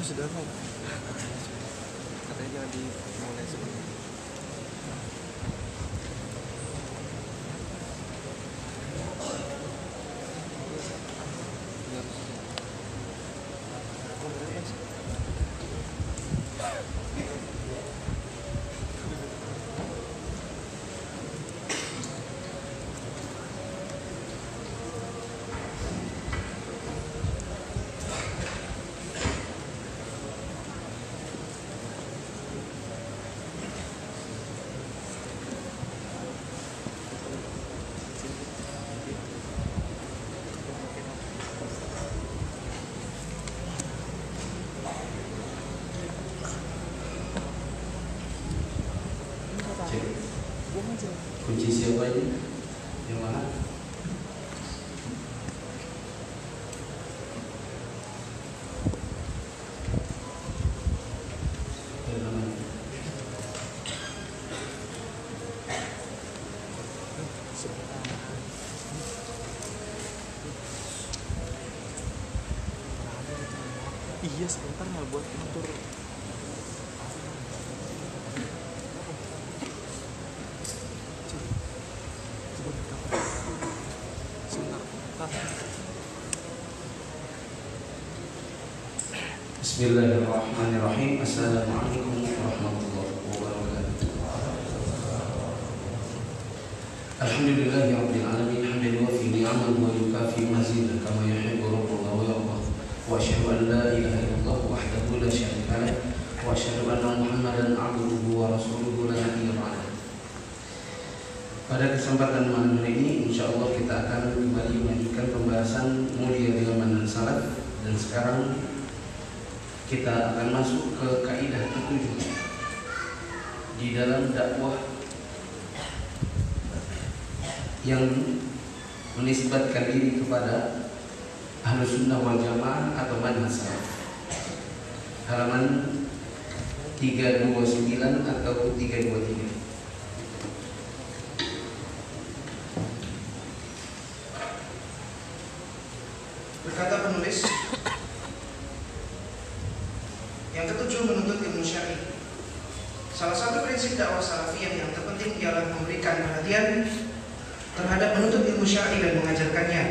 sudah mau. Katanya jangan dimulai sebelum. Kunci siapa ini? Yang mana? Yang mana? Iya sebentar nggak buat motor. Bismillahirrahmanirrahim. Assalamualaikum warahmatullahi wabarakatuh. Alhamdulillahi rabbil alamin. Hamdan yuwafi ni'amahu wa yukafi mazidah kama yuhibbu rabbuna wa yardah. Wa asyhadu an la ilaha illallah wahdahu la syarika lah wa asyhadu anna Muhammadan 'abduhu wa rasuluhu la nabiyya ba'dah. Pada kesempatan malam hari ini insyaallah kita akan kembali melanjutkan pembahasan mulia dengan manhaj salaf, dan sekarang kita akan masuk ke kaidah ke-7 di dalam dakwah yang menisbatkan diri kepada Ahlus Sunnah wal Jamaah atau manhaj salaf. Halaman 329 atau 323. Berkata penulis, yang ketujuh, menuntut ilmu syar'i. Salah satu prinsip dakwah salafiyah yang terpenting ialah memberikan perhatian terhadap menuntut ilmu syar'i dan mengajarkannya,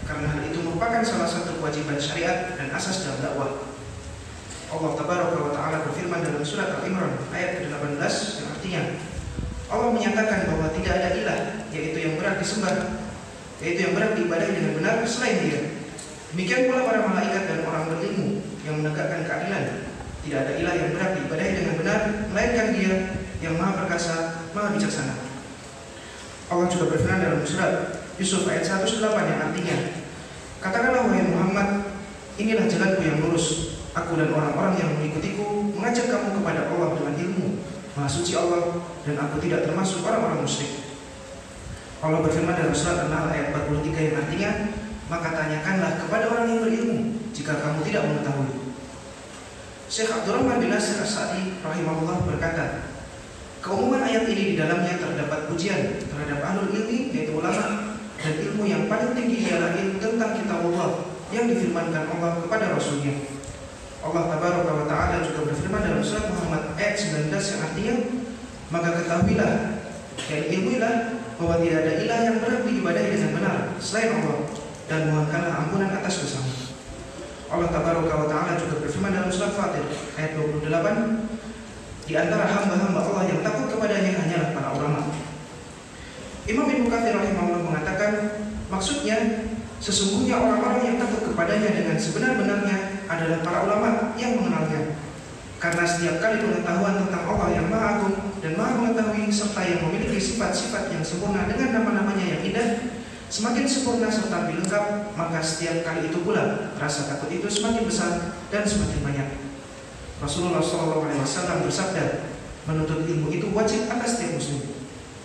karena hal itu merupakan salah satu kewajiban syariat dan asas dalam dakwah. Allah Tabaraka wa Ta'ala berfirman dalam surat Al-Imran ayat ke-18 yang artinya, Allah menyatakan bahwa tidak ada ilah, yaitu yang berhak disembah, yaitu yang berhak diibadahi dengan benar selain Dia. Demikian pula para malaikat dan orang berilmu yang menegakkan keadilan. Tidak ada ilah yang berhak diibadahi dengan benar melainkan Dia yang Maha Perkasa, Maha Bijaksana. Allah juga berfirman dalam surat Yusuf ayat 108 yang artinya, katakanlah wahai Muhammad, inilah jalanku yang lurus. Aku dan orang-orang yang mengikutiku mengajak kamu kepada Allah dengan ilmu. Maha suci Allah, dan aku tidak termasuk orang-orang musyrik. Allah berfirman dalam surat An-Nahl ayat 43 yang artinya, maka tanyakanlah kepada orang yang berilmu jika kamu tidak mengetahui. Syekh Abdurrahman bin Nasir As-Sa'di rahimahullah berkata, keumuman ayat ini di dalamnya terdapat pujian terhadap ahlul ilmi, yaitu ulama, dan ilmu yang paling tinggi ialah ilmu tentang kitab Allah yang difirmankan Allah kepada Rasulnya. Allah Tabaraka wa Ta'ala juga berfirman dalam surat Muhammad ayat 19 yang artinya, maka ketahuilah dan ilmuilah bahwa tidak ada ilah yang berhak diibadahi dengan benar selain Allah, dan mohonkanlah ampunan atas dosamu. Allah Tabaraka wa Ta'ala juga berfirman dalam surat Fatir ayat 28, di antara hamba-hamba Allah yang takut kepadanya hanyalah para ulama. Imam Ibnu Katsir rahimahullah mengatakan, maksudnya sesungguhnya orang-orang yang takut kepadanya dengan sebenar-benarnya adalah para ulama yang mengenalnya. Karena setiap kali pengetahuan tentang Allah yang Maha Agung dan Maha Mengetahui serta yang memiliki sifat-sifat yang sempurna dengan nama-namanya yang indah semakin sempurna serta lebih lengkap, maka setiap kali itu pula rasa takut itu semakin besar dan semakin banyak. Rasulullah SAW bersabda, menuntut ilmu itu wajib atas setiap muslim.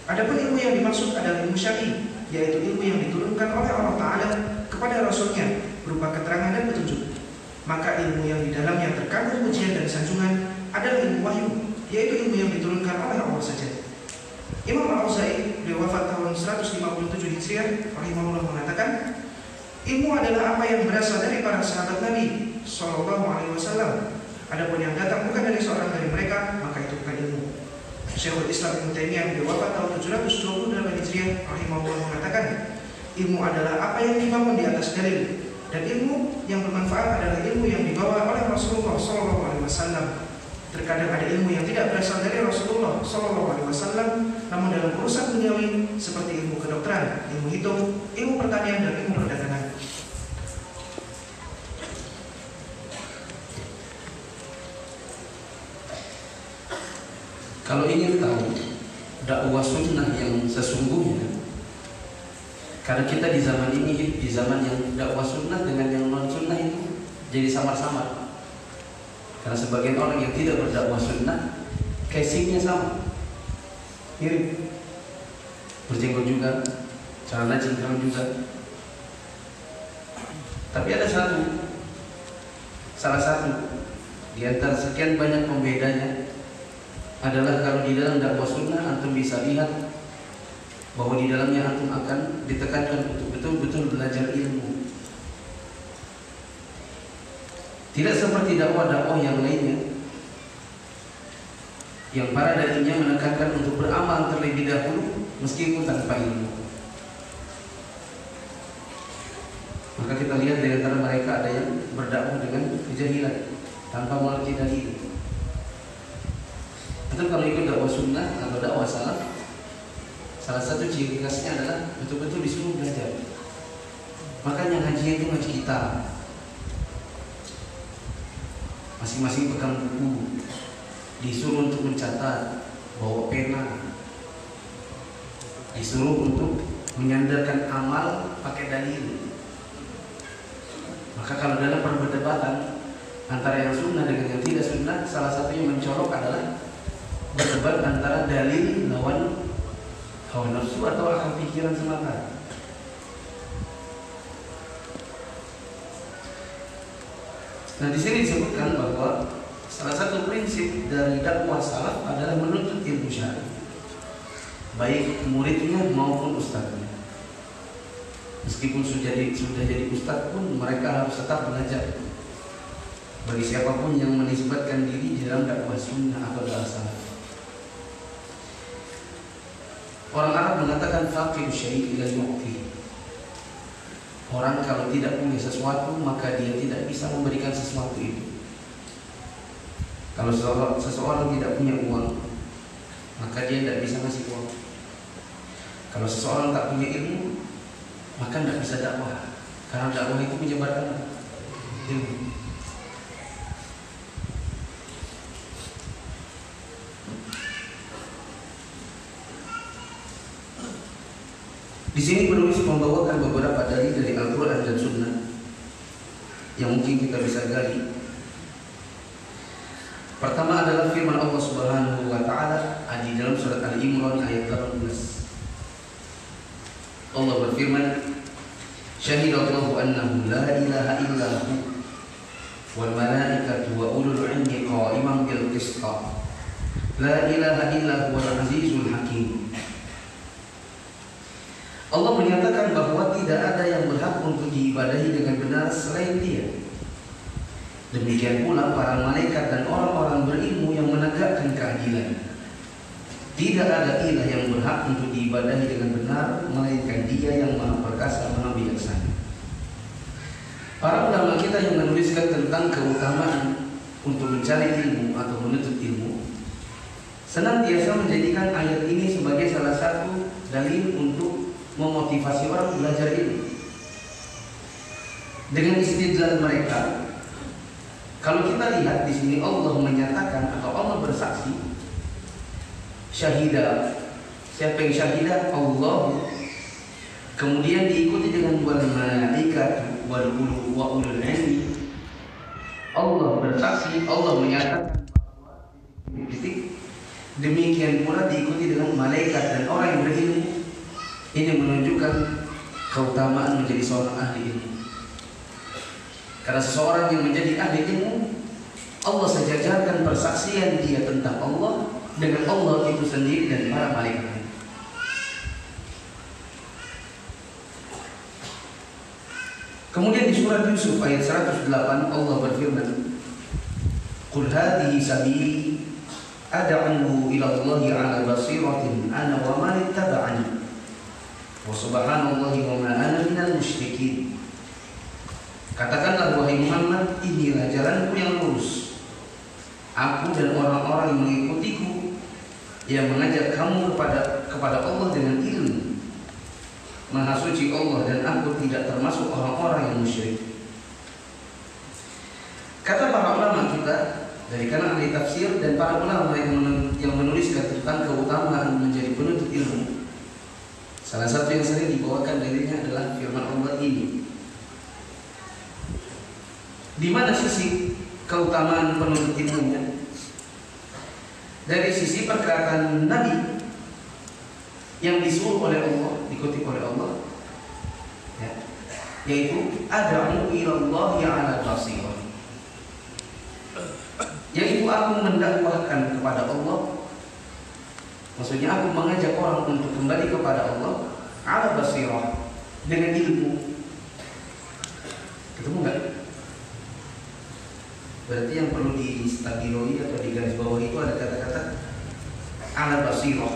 Adapun ilmu yang dimaksud adalah ilmu syar'i, yaitu ilmu yang diturunkan oleh Allah Ta'ala kepada Rasulnya berupa keterangan dan petunjuk. Maka ilmu yang di dalamnya terkandung pujian dan sanjungan adalah ilmu wahyu, yaitu ilmu yang diturunkan oleh Allah saja. Imam Al-Auza'i, beliau wafat tahun 157 Hijriah, rahimahullah mengatakan, ilmu adalah apa yang berasal dari para sahabat Nabi SAW, Adapun yang datang bukan dari seorang dari mereka, maka itu bukan ilmu. Syekhul Islam Ibnu Taimiyah beliau wafat tahun 728 Hijriah rahimahullah mengatakan, ilmu adalah apa yang dibangun di atas dalil, dan ilmu yang bermanfaat adalah ilmu yang dibawa oleh Rasulullah SAW. Terkadang ada ilmu yang tidak berasal dari Rasulullah SAW, namun dalam urusan duniawi seperti ilmu kedokteran, ilmu hitung, ilmu pertanian, dan ilmu perdagangan. Kalau ingin tahu dakwah sunnah yang sesungguhnya, karena kita di zaman ini hidup di zaman yang dakwah sunnah dengan yang non sunnah itu jadi samar-samar. Karena sebagian orang yang tidak berdakwah sunnah casingnya sama, mirip, berjenggot juga, celana cingkrang juga. Tapi ada salah satu di antara sekian banyak pembedanya adalah kalau di dalam dakwah sunnah antum bisa lihat bahwa di dalamnya antum akan ditekankan untuk betul-betul belajar ilmu. Tidak seperti dakwah-dakwah yang lainnya yang para dai-nya menekankan untuk beramal terlebih dahulu meskipun tanpa ilmu. Maka kita lihat di antara mereka ada yang berdakwah dengan kejahilan tanpa mengerti dalil. Itu kalau ikut dakwah sunnah atau dakwah salaf, salah satu ciri khasnya adalah betul-betul disuruh belajar. Makanya ngaji itu ngaji kita. Masing-masing pegang buku, disuruh untuk mencatat, bawa pena, disuruh untuk menyandarkan amal pakai dalil. Maka kalau dalam perdebatan antara yang sunnah dengan yang tidak sunnah, salah satu yang mencolok adalah berdebat antara dalil lawan hawa nafsu atau akal pikiran semata. Nah, di sini disebutkan bahwa salah satu prinsip dari dakwah salaf adalah menuntut ilmu syar'i, baik muridnya maupun ustadznya. Meskipun sudah jadi ustadz pun mereka harus tetap belajar. Bagi siapapun yang menisbatkan diri di dalam dakwah sunnah atau dakwah salaf. Orang Arab mengatakan faqih syai' ila yu'ti. Orang kalau tidak punya sesuatu maka dia tidak bisa memberikan sesuatu itu. Kalau seseorang tidak punya uang maka dia tidak bisa ngasih uang. Kalau seseorang tak punya ilmu maka tidak bisa dakwah. Karena dakwah itu menyebarkan ilmu. Di sini penulis membawakan beberapa dalil dari Al-Quran dan Sunnah yang mungkin kita bisa gali. Pertama adalah firman Allah Subhanahu wa Ta'ala di dalam surat Al-Imran ayat 18. Allah berfirman, "Syahidallahu annahu la ilaha illahu wal malaikatu wa ulul ilmi qa'iman bil qist. La ilaha illa huwal azizul hakim." Allah menyatakan bahwa tidak ada yang berhak untuk diibadahi dengan benar selain Dia. Demikian pula para malaikat dan orang-orang berilmu yang menegakkan keadilan. Tidak ada ilah yang berhak untuk diibadahi dengan benar melainkan Dia yang Maha Perkasa, Maha Bijaksana. Para ulama kita yang menuliskan tentang keutamaan untuk mencari ilmu atau menuntut ilmu senantiasa menjadikan ayat ini sebagai salah satu dalil untuk memotivasi orang belajar ilmu. Dengan istidlal mereka, kalau kita lihat di sini Allah menyatakan atau Allah bersaksi, syahidah. Siapa yang syahidah? Allah. Kemudian diikuti dengan wal malaikat wal ulul ilmi. Allah bersaksi, Allah menyatakan bahwa demikian pula diikuti dengan malaikat dan orang yang berilmu. Ini menunjukkan keutamaan menjadi seorang ahli ilmu. Karena seseorang yang menjadi ahli ilmu, Allah sejajarkan persaksian dia tentang Allah dengan Allah itu sendiri dan para malaikat. Kemudian di surat Yusuf ayat 108 Allah berfirman, Qul hadhihi sabili ad'u ila Allahi 'ala basiratin ana wa man ittaba'ani wa subhanallahi wa ma ana minal musyrikin. Katakanlah wahai Muhammad, inilah jalanku yang lurus, aku dan orang-orang yang mengikutiku, yang mengajak kamu kepada Allah dengan ilmu. Maha suci Allah dan aku tidak termasuk orang-orang yang musyrik. Kata para ulama kita dari kalangan ahli tafsir dan para ulama yang menuliskan tentang keutamaan menjadi penuntut ilmu, salah satu yang sering dibawakan darinya adalah firman Allah ini. Di mana sisi keutamaan penuntut ilmunya? Dari sisi perkataan Nabi yang disuruh oleh Allah, dikutip oleh Allah, ya, yaitu ad'u ila Allahi 'ala basirah, yaitu aku mendakwahkan kepada Allah, maksudnya aku mengajak orang untuk kembali kepada Allah 'ala basirah, dengan ilmu. Ketemu nggak? Berarti yang perlu distabiloi atau digaris bawah itu ada kata-kata 'ala basirah,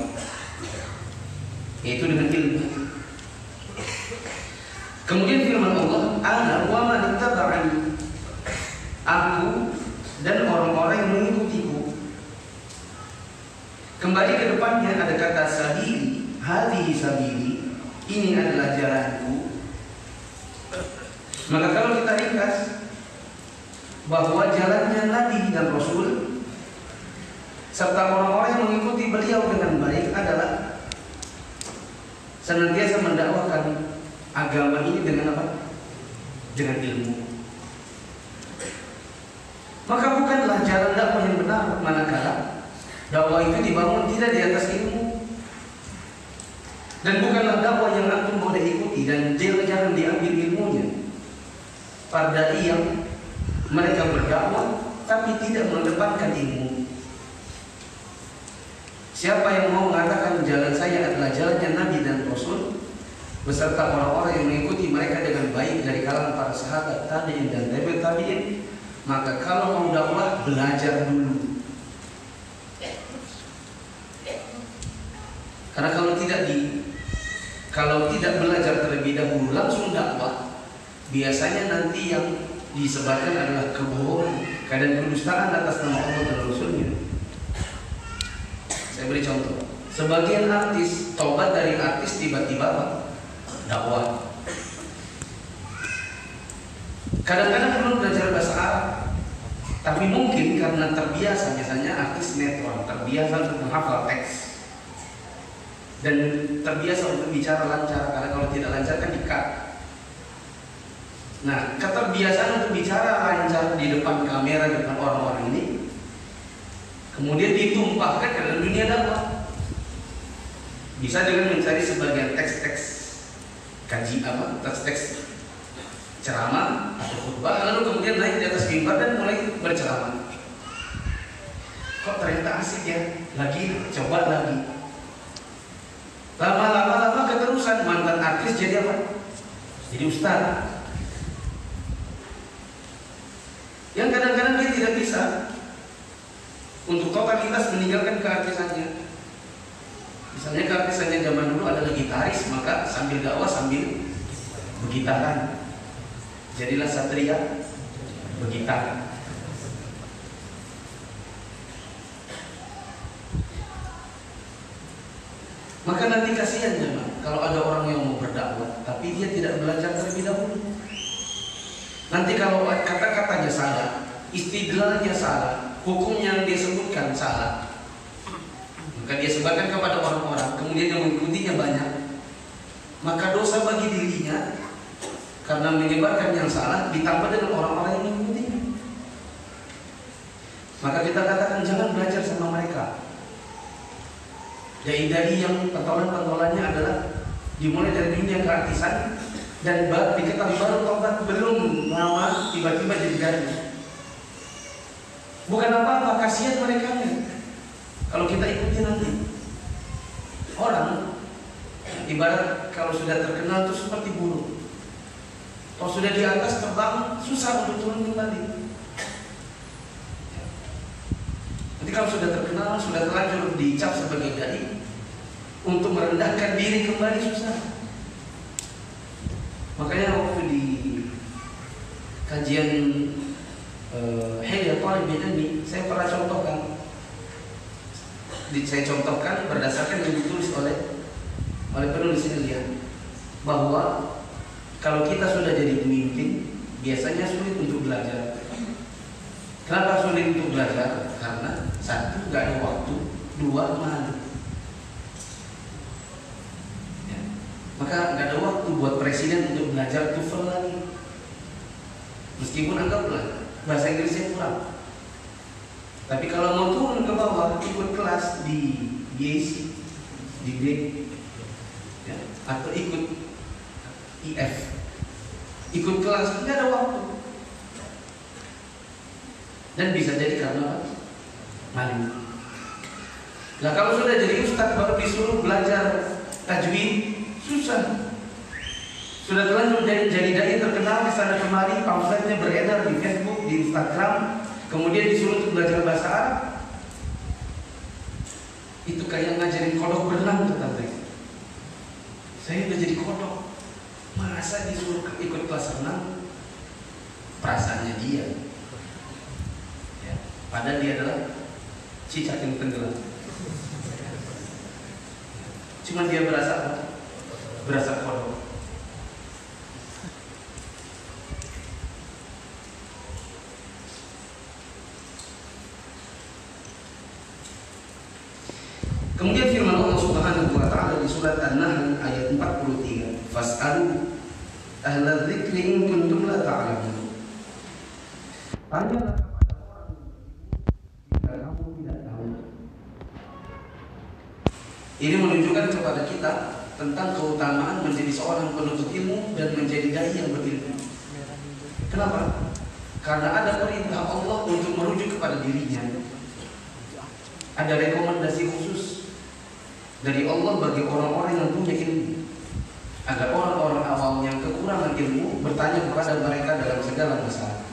yaitu dengan ilmu. Kemudian firman Allah, ana wa man ittaba'ani, aku dan orang-orang yang mengikutiku. Kembali ke depannya ada kata sabili, hadhihi sabili, ini adalah jalanku. Maka kalau kita ringkas bahwa jalannya Nabi dan Rasul serta orang-orang yang mengikuti beliau dengan baik adalah senantiasa mendakwakan agama ini dengan apa? Dengan ilmu. Maka bukanlah jalan dakwah yang benar manakala dakwah itu dibangun tidak di atas ilmu, dan bukanlah dakwah yang antum boleh ikuti dan jangan diambil ilmunya pada yang mereka berdakwah tapi tidak mengedepankan ilmu. Siapa yang mau mengatakan jalan saya adalah jalannya Nabi dan Rasul beserta orang-orang yang mengikuti mereka dengan baik dari kalangan para sahabat, tabi'in dan tabi'ut tabi'in, maka kalau mau dakwah belajar dulu. Karena kalau tidak belajar terlebih dahulu langsung dakwah, biasanya nanti yang disebarkan adalah kebohongan, kadang kedustaan atas nama Allah dan Rasulnya. Saya beri contoh. Sebagian artis tobat dari artis tiba-tiba dakwah. Kadang-kadang belum belajar bahasa Arab, tapi mungkin karena terbiasa, misalnya artis sinetron terbiasa untuk menghafal teks dan terbiasa untuk bicara lancar, karena kalau tidak lancar kan di-cut. Nah, keterbiasaan untuk bicara lancar di depan kamera, di depan orang-orang ini kemudian ditumpahkan ke dalam dunia dakwah. Bisa dengan mencari sebagian teks-teks teks-teks ceramah atau khutbah, lalu kemudian naik di atas mimbar dan mulai berceramah. Kok ternyata asik ya? Lagi, coba lagi. Lama-lama keterusan mantan artis jadi apa? Jadi ustaz. Yang kadang-kadang dia tidak bisa untuk totalitas meninggalkan keartisannya. Misalnya keartisannya zaman dulu adalah gitaris, maka sambil dakwah sambil bergitaran. Jadilah satria bergitar. Maka nanti kasihan jemaah kalau ada orang yang mau berdakwah tapi dia tidak belajar terlebih dahulu. Nanti kalau kata-katanya salah, istidlalnya salah, hukum yang dia sebutkan salah, maka dia sebarkan kepada orang-orang, kemudian yang mengikutinya banyak, maka dosa bagi dirinya karena menyebarkan yang salah ditambah dengan orang-orang yang mengikutinya. Maka kita katakan jangan belajar sama mereka. Dari yang pentolan-pentolannya adalah dimulai dari dunia keartisan dan diketahui baru tobat belum lama tiba-tiba jadi ganda. Bukan apa-apa, kasihan mereka nih. Kalau kita ikuti nanti orang ibarat kalau sudah terkenal itu seperti burung. Kalau sudah di atas terbang susah untuk turun kembali. Nanti kalau sudah terkenal, sudah terlanjur dicap sebagai dai, untuk merendahkan diri kembali susah. Makanya waktu di kajian Hilya Talibin ini, saya pernah contohkan. Saya contohkan berdasarkan yang ditulis oleh penulis ini, bahwa kalau kita sudah jadi pemimpin, biasanya sulit untuk belajar. Kenapa sulit untuk belajar? Karena satu, nggak ada waktu, dua, malu. Ya. Maka nggak ada waktu buat presiden untuk belajar TOEFL lagi. Meskipun anggaplah bahasa Inggrisnya kurang. Tapi kalau mau turun ke bawah, ikut kelas di BAC, di B, ya, atau ikut IF, ikut kelas, tidak ada waktu. Dan bisa jadi karena malu. Nah kalau sudah jadi ustadz baru disuruh belajar tajwid, susah. Sudah terlanjur jadi dai terkenal di sana kemari, pamfletnya beredar di Facebook, di Instagram, kemudian disuruh untuk belajar bahasa Arab. Itu kayak ngajarin kodok berenang, tante. Saya udah jadi kodok, masa disuruh ikut kelas renang? Perasaannya dia, ya, padahal dia adalah cicak yang tenggelam. Cuma dia berasa kodok. Kemudian firman Allah Subhanahu wa taala di surat An-Nahl ayat 43, "Fas'alu ahla dzikri in kuntum la ta'lamun." Tanyalah kepada orang jika kamu tidak tahu. Ini menunjukkan kepada kita tentang keutamaan menjadi seorang penuntut ilmu dan menjadi dai yang berilmu. Kenapa? Karena ada perintah Allah untuk merujuk kepada dirinya. Ada rekomendasi khusus dari Allah bagi orang-orang yang punya ilmu, agar orang-orang awam yang kekurangan ilmu bertanya kepada mereka dalam segala masalah.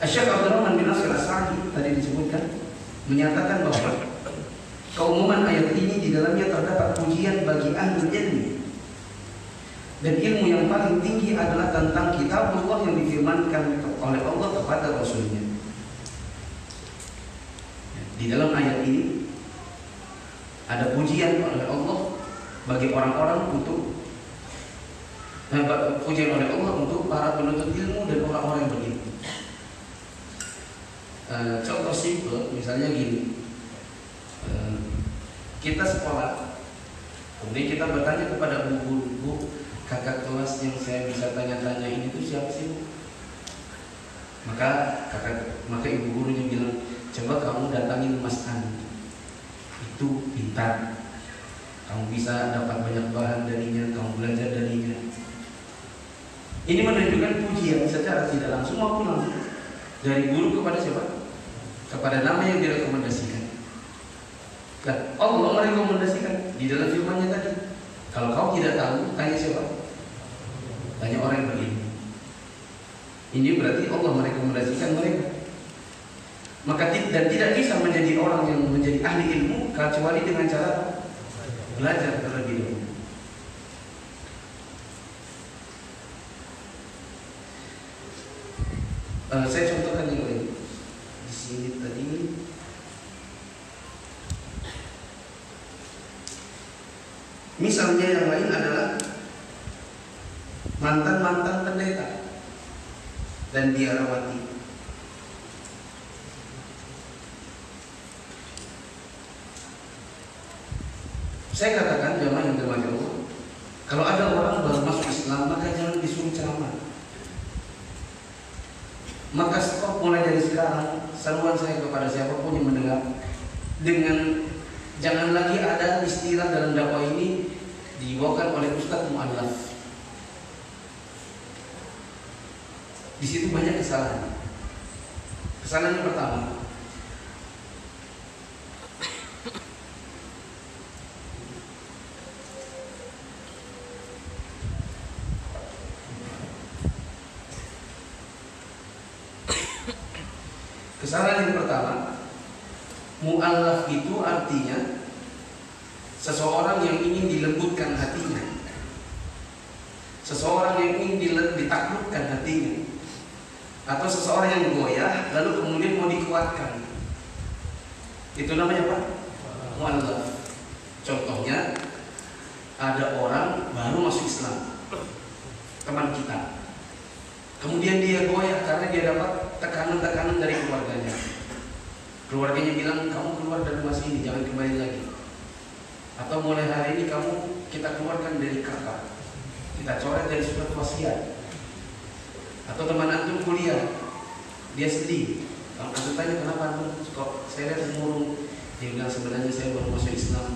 Syekh Abdurrahman bin Nasir As-Sa'di tadi disebutkan menyatakan bahwa keumuman ayat ini di dalamnya terdapat pujian bagi ahli ilmu, dan ilmu yang paling tinggi adalah tentang kitabullah yang difirmankan oleh Allah kepada Rasulnya. Di dalam ayat ini ada pujian oleh Allah bagi orang-orang untuk pujian oleh Allah untuk para penuntut ilmu dan orang-orang yang berilmu. Contoh simpel, misalnya gini, kita sekolah, kemudian kita bertanya kepada bu, kakak kelas yang saya bisa tanya-tanya ini tuh siapa sih bu? Maka ibu gurunya bilang, coba kamu datangin Mas An, itu pintar, kamu bisa dapat banyak bahan darinya, kamu belajar darinya. Ini menunjukkan pujian secara tidak langsung maupun langsung dari guru kepada siapa? Kepada nama yang direkomendasikan. Nah, Allah merekomendasikan di dalam firman-Nya tadi, kalau kau tidak tahu, tanya siapa? Tanya orang yang berilmu. Ini berarti Allah merekomendasikan mereka. Maka dan tidak bisa menjadi orang yang menjadi ahli ilmu kecuali dengan cara belajar terlebih dahulu. Saya contohkan yang lain. Di sini tadi misalnya yang lain adalah mantan pendeta dan biarawati. Saya katakan jamaah yang dirahmati Allah, kalau ada orang baru masuk Islam maka jangan disuruh ceramah. Maka stop mulai dari sekarang. Seruan saya kepada siapapun yang mendengar, dengan jangan lagi ada istilah dalam dakwah ini dibawakan oleh Ustadz Mu'allaf. Di situ banyak kesalahan. Kesalahan yang pertama, Kesalahan yang pertama, mu'allaf itu artinya seseorang yang ingin dilembutkan hatinya, seseorang yang ingin ditaklukkan hatinya, atau seseorang yang goyah lalu kemudian mau dikuatkan. Itu namanya apa? Mu'allaf. Contohnya, ada orang baru masuk Islam, teman kita, kemudian dia goyah karena dia dapat tekanan-tekanan dari keluarganya. Keluarganya bilang, kamu keluar dari rumah sini, jangan kembali lagi. Atau mulai hari ini kita keluarkan dari kakak, kita coret dari surat wasiat. Atau teman antum kuliah, dia sedih. Kalau antum tanya kenapa antum kok saya lihat murung, dia bilang sebenarnya saya baru masuk Islam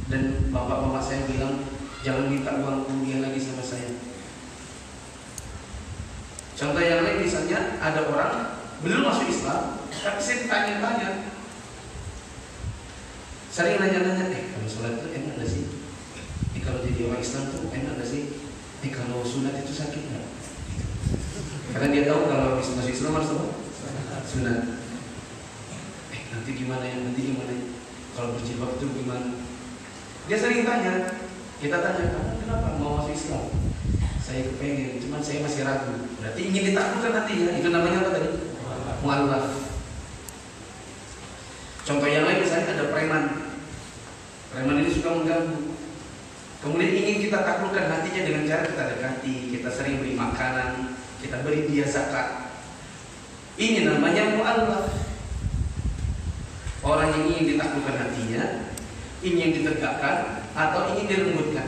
dan bapak-bapak saya bilang jangan minta uang kuliah lagi sama saya. Contoh yang lain misalnya ada orang belum masuk Islam, tapi saya tanya-tanya, sering nanya-nanya, kalau sholat itu enak gak sih? Kalau jadi orang Islam tuh enak gak sih? Kalau sunat itu sakit gak? Karena dia tahu kalau habis masuk Islam harus apa? Sunat. Nanti gimana ya? Kalau berjilbab itu gimana? Dia sering tanya. Kita tanya, kamu kenapa mau masuk Islam? Saya kepengen, cuman saya masih ragu. Berarti ingin ditaklukkan hatinya. Itu namanya apa tadi? Mu'allaf. Contoh yang lain misalnya ada preman. Preman ini suka mengganggu. Kemudian ingin kita taklukkan hatinya dengan cara kita dekati, kita sering beri makanan, kita beri dia zakat. Ini namanya mu'allaf. Orang yang ingin ditaklukkan hatinya, ingin ditegakkan atau ingin dilembutkan.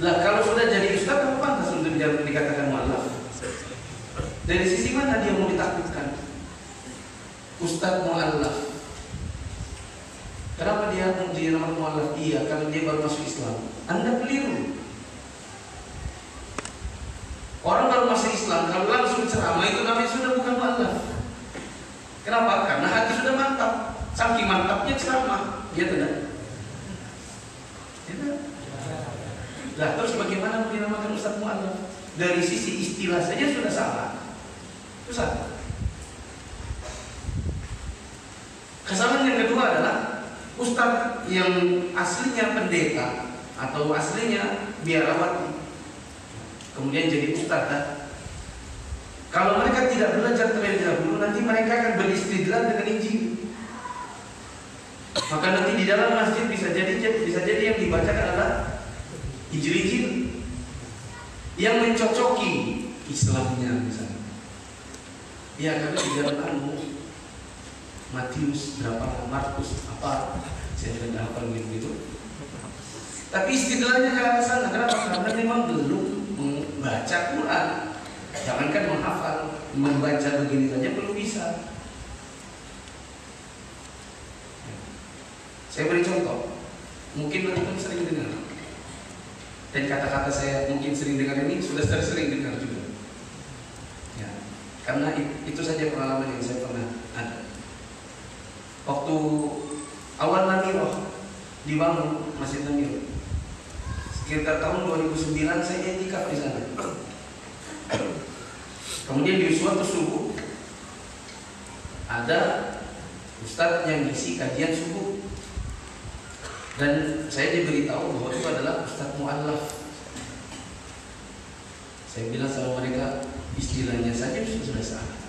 Lah kalau sudah jadi ustaz, apa pantas untuk dikatakan mu'allaf? Dari sisi mana dia mau ditaklukkan? Ustaz mu'allaf. Kenapa dia nama mu'allaf? Iya, karena dia baru masuk Islam. Anda keliru. Orang baru masuk Islam, kalau langsung ceramah itu namanya sudah bukan mu'allaf. Kenapa? Karena hati sudah mantap. Saking mantapnya ceramah. Dia tidak. Nah, terus bagaimana mau dinamakan Ustaz mu'allaf? Dari sisi istilah saja sudah salah. Ustaz. Kesalahan yang kedua adalah Ustaz yang aslinya pendeta atau aslinya biarawati, kemudian jadi ustaz. Kalau mereka tidak belajar terlebih dahulu, nanti mereka akan beristidlal dengan Injil. Maka nanti di dalam masjid bisa jadi yang dibacakan adalah Injil yang mencocoki Islamnya misalnya. Ya karena di dalam Matius berapa, Markus apa, saya tidak hafal begitu. Tapi istidlalnya ke arah sana. Kenapa? Karena memang belum membaca Quran. Jangankan menghafal, membaca begini saja belum bisa. Saya beri contoh. Mungkin teman-teman sering dengar. Dan kata-kata saya mungkin sering dengar ini sudah sering dengar juga. Ya, karena itu saja pengalaman yang saya pernah ada. Waktu awal Namirah dibangun Masjid Namirah, sekitar tahun 2009 saya i'tikaf di sana. Kemudian di suatu subuh ada ustaz yang ngisi kajian subuh, dan saya diberitahu bahwa itu adalah ustaz mu'allaf. Saya bilang sama mereka, istilahnya saja sudah salah.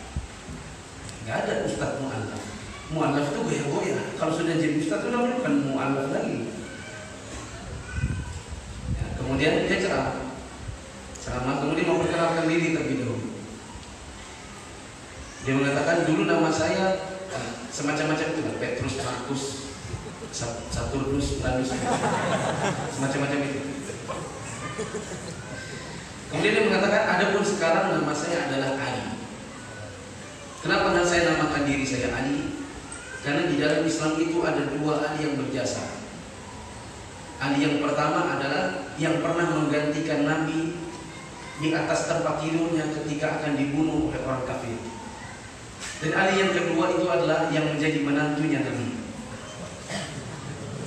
Nggak ada ustaz mu'allaf. Mu'allaf itu goyah-goyah. Kalau sudah jadi ustaz itu namanya bukan mu'allaf lagi. Ya, kemudian dia ceramah, kemudian memperkenalkan diri terlebih dahulu. Dia mengatakan dulu nama saya semacam-macam itu, Petrus, Markus, Saturnus, Uranus, semacam-macam itu. Kemudian dia mengatakan, adapun sekarang nama saya adalah Ali. Kenapa saya namakan diri saya Ali? Karena di dalam Islam itu ada dua Ali yang berjasa. Ali yang pertama adalah yang pernah menggantikan Nabi di atas tempat tidurnya ketika akan dibunuh oleh orang kafir. Dan Ali yang kedua itu adalah yang menjadi menantunya Nabi.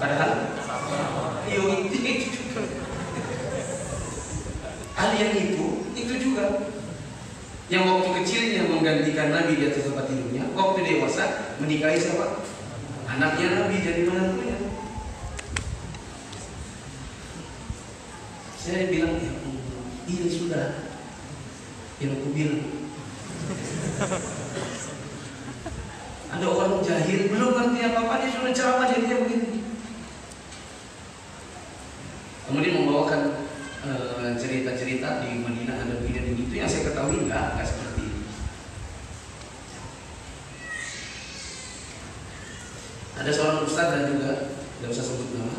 Padahal itu juga Ali yang itu juga Yang waktu kecilnya menggantikan Nabi di atas tempat tidurnya, waktu dewasa menikahi siapa? Anaknya Nabi jadi menantunya. Saya bilang, ya, ini sudah yang aku bilang. Ada orang jahil belum ngerti apa-apa, dia sudah ceramah jadinya begini. Kemudian membawakan cerita-cerita di Madinah ada begini begitu, yang saya ketahui enggak seperti itu. Ada seorang ustaz dan juga tidak usah sebut nama,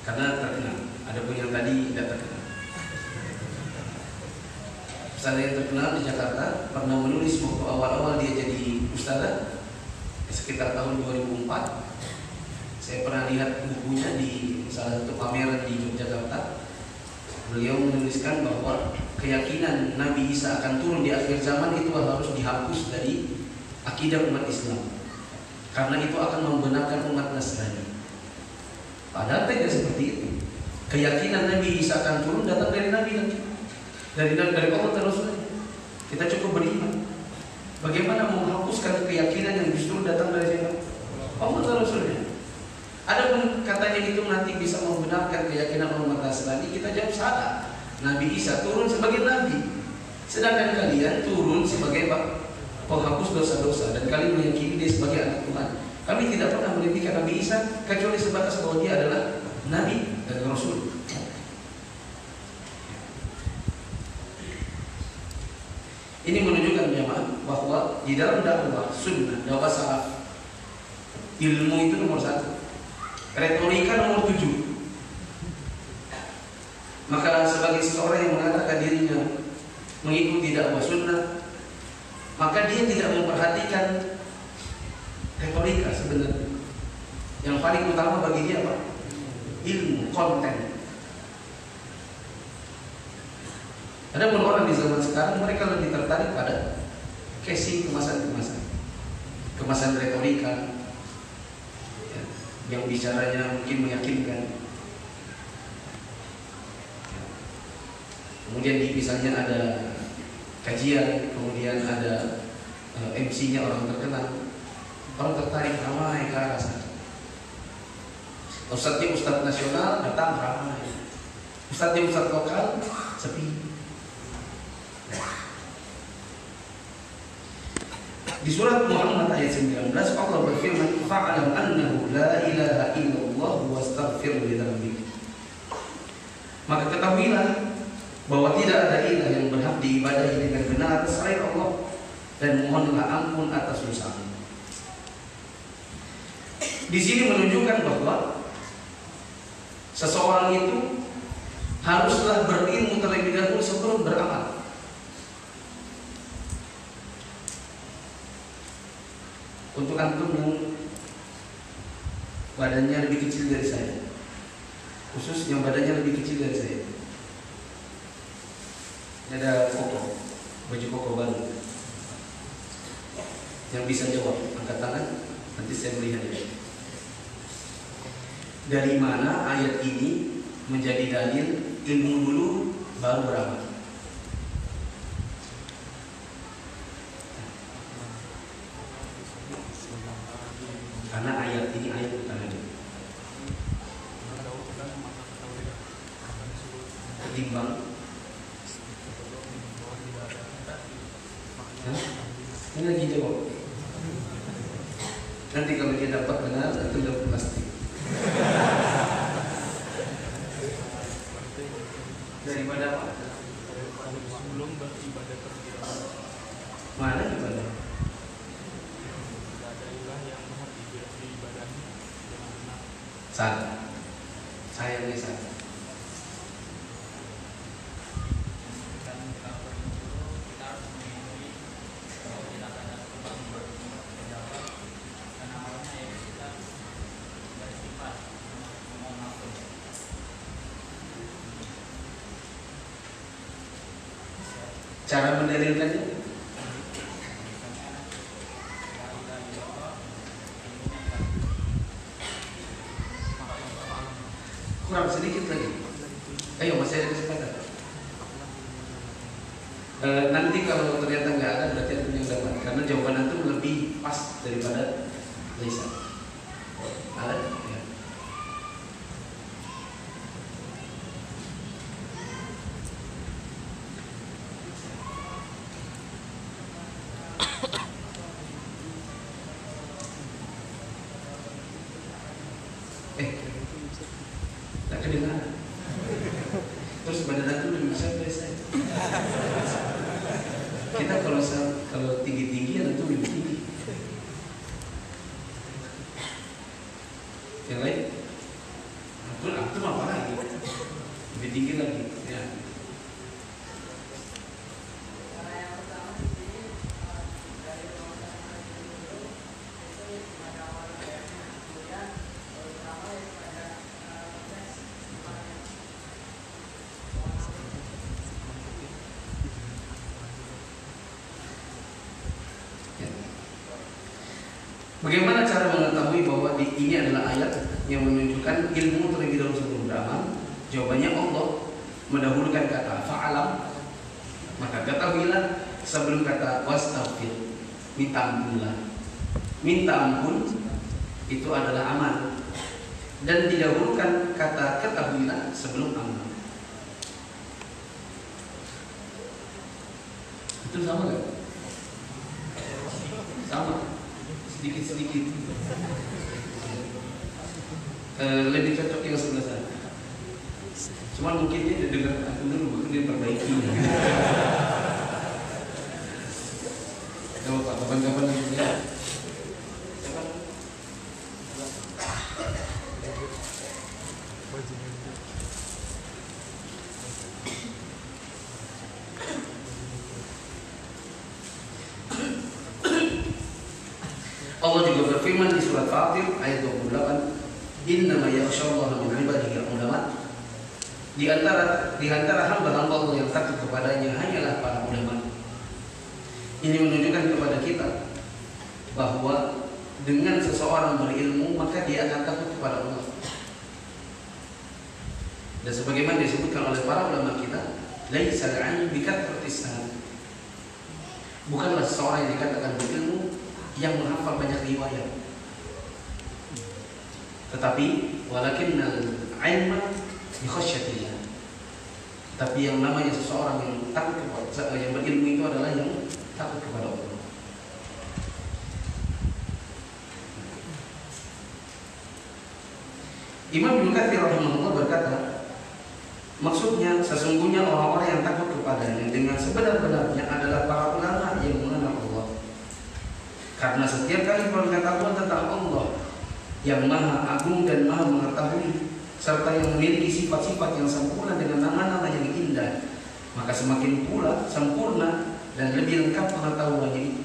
karena terkenal. Ada pun yang tadi tidak terkenal. Ustaz yang terkenal di Jakarta pernah menulis waktu awal-awal dia jadi ustaz sekitar tahun 2004. Saya pernah lihat bukunya di salah satu pameran di Yogyakarta. Beliau menuliskan bahwa keyakinan Nabi Isa akan turun di akhir zaman itu harus dihapus dari akidah umat Islam, karena itu akan membenarkan umat Nasrani. Padahal tidak seperti itu. Keyakinan Nabi Isa akan turun datang dari Nabi nanti, dari Allah dan Rasulnya. Kita cukup beriman. Bagaimana menghapuskan keyakinan yang justru datang dari siapa? Allah dan Rasulnya. Adapun katanya itu nanti bisa membenarkan keyakinan umat Nasrani, kita jawab salah. Nabi Isa turun sebagai Nabi, sedangkan kalian turun sebagai penghapus dosa-dosa, dan kalian meyakini dia sebagai anak Tuhan. Kami tidak pernah meninggikan Nabi Isa kecuali sebatas bahwa dia adalah Nabi dan Rasul. Ini menunjukkan jemaah bahwa di dalam dakwah sunnah, dakwah salaf, ilmu itu nomor 1, retorika nomor 7. Maka sebagai seseorang yang mengatakan dirinya mengikuti dakwah sunnah, maka dia tidak memperhatikan retorika sebenarnya. Yang paling utama bagi dia apa? Ilmu, konten. Ada pun orang di zaman sekarang, mereka lebih tertarik pada casing, kemasan retorika, ya, yang bicaranya mungkin meyakinkan. Ya. Kemudian misalnya ada kajian, kemudian ada MC-nya orang terkenal, orang tertarik, ramai ke arah sana. Ustadznya ustadz nasional datang, ramai. Ustadznya ustadz lokal sepi. Di surat Muhammad ayat 19 Allah berfirman, fa'alam annahu la ilaha illallah wastaghfir li dzambik. Maka ketahuilah bahwa tidak ada ilah yang berhak diibadahi dengan benar selain Allah, dan mohonlah ampun atas dosamu. Di sini menunjukkan bahwa seseorang itu haruslah berilmu terlebih dahulu sebelum beramal. Untuk antum yang badannya lebih kecil dari saya, khusus yang badannya lebih kecil dari saya, ini ada koko, baju koko baru. Yang bisa jawab, angkat tangan, nanti saya melihat ya. Dari mana ayat ini menjadi dalil ilmu dulu baru beramal? Karena ayat ini ayat utamanya. Ketimbang. Ini lagi jawab. Nanti kalau dia dapat benar, itu dapat plastik. Daripada apa? Sebelum beribadah terlebih. Mana ibadah? Salah. Sayangnya salah. Cara mendalilkannya kurang sedikit lagi. Ayo masih masih ada kesempatan. Nanti kalau ternyata nggak ada berarti ada yang dapat, karena jawaban antum lebih pas daripada Lisa. Ada? Ya. Tak kedengaran. Terus badan antum lebih besar dari saya. Kita kalau tinggi-tinggi antum lebih tinggi. Yang lain? Antum apa lagi? Lebih tinggi lagi. Ya. Bagaimana cara mengetahui bahwa ini adalah ayat yang menunjukkan ilmu terlebih dahulu sebelum beramal? Jawabannya Allah mendahulukan kata fa'alam, maka ketahuilah sebelum kata wastaghfir, minta ampunlah. Minta ampun itu adalah amal, dan didahulukan kata ketahuilah sebelum amal. Itu sama kan? Sama. Sedikit-sedikit. Lebih cocok yang sebelah sana. Cuma mungkin dia dengar aku dulu, mungkin dia perbaiki. Kalau Pak kapan-kapan lagi ya. Allah juga berfirman di surat Fatir ayat 28, "Innama yakhsyallaha min ibadihi ulama." Di antara hamba-hamba Allah yang takut kepadanya hanyalah para ulama. Ini menunjukkan kepada kita bahwa dengan seseorang berilmu maka dia akan takut kepada Allah. Dan sebagaimana disebutkan oleh para ulama kita, laisa al-'ilmu bikathrati's sanad. Bukanlah seseorang yang dikatakan berilmu yang menghafal banyak riwayat, tetapi walakinnal 'ilma bi khasyyatillah. Tapi yang namanya seseorang yang takut kepada, yang berilmu itu adalah yang takut kepada Allah. Imam Ibnu Katsir rahimahullah berkata, maksudnya sesungguhnya orang-orang yang takut kepadanya dengan sebenar-benarnya adalah para ulama yang mengenal Allah. Karena setiap kali pengetahuan tentang Allah yang maha agung dan maha mengetahui, serta yang memiliki sifat-sifat yang sempurna dengan nama-nama yang indah, maka semakin pula sempurna dan lebih lengkap pengetahuannya itu,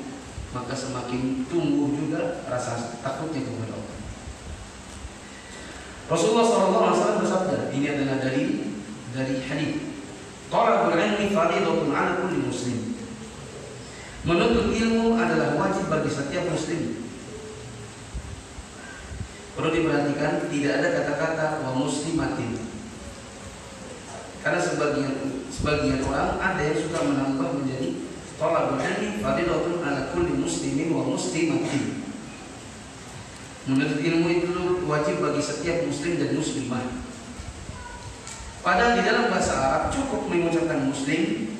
maka semakin tumbuh juga rasa takutnya kepada Allah. Rasulullah SAW bersabda, ini adalah dari hadis, "Talabul ilmi fardhatun 'ala kulli muslim." Menuntut ilmu adalah wajib bagi setiap muslim. Perlu diperhatikan, tidak ada kata-kata wa muslimatin. Karena sebagian orang ada yang suka menambah menjadi talabul ilmi fardhatun 'ala kulli muslimin wa muslimatin. Menuntut ilmu itu wajib bagi setiap muslim dan muslimah. Padahal di dalam bahasa Arab cukup mengucapkan muslim,